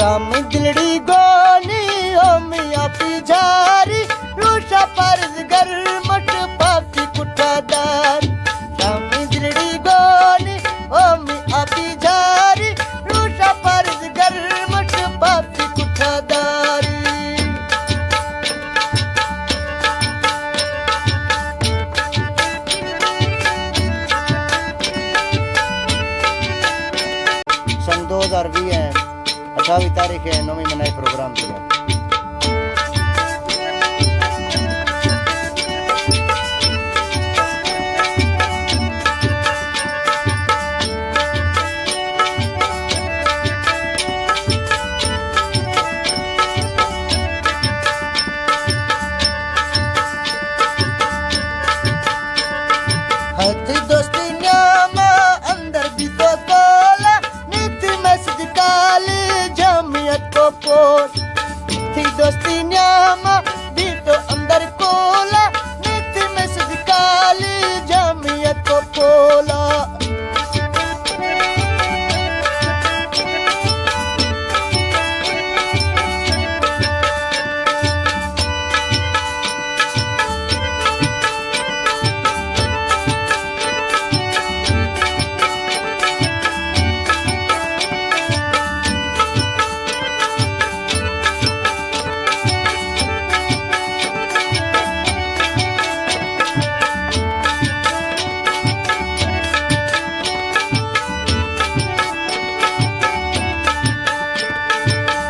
रामी दिलड़ी गोनी ओमी आपी झारी रूशा परज गर्मट पापी कुठादार रामी दिलड़ी गोनी ओमी आपी झारी रूशा परज गर्मट पापी कुठादारी सन 2020 है 28 तारीख है 9वीं मनाई प्रोग्राम किया हथ दोस्ती न्यामा अंदर भी तो कोला नीति मस्जिद काली जमियत को पोस थी दोस्ती न्यामा भी तो अंदर कोला नीति मस्जिद काली जमियत को पोला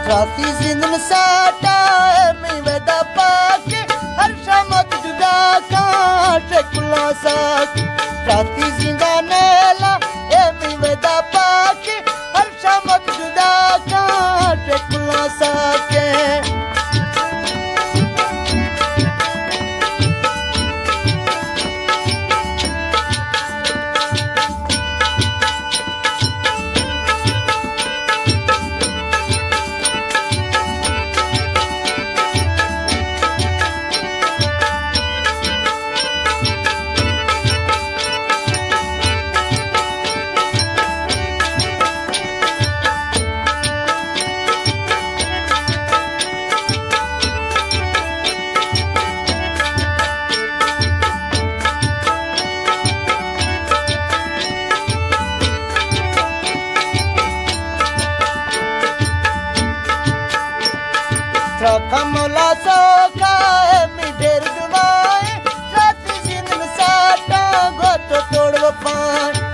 राती जिंदन साटा मैं वेदा पाके हर शामत जुदा काटे कुला साक राती जिंदा नेला मैं वेदा पाके हर शामत जुदा काटे कुला साके कमला सोखा मी ढेर दुआएं राती जिंदन साटा गोतो तोड़ पान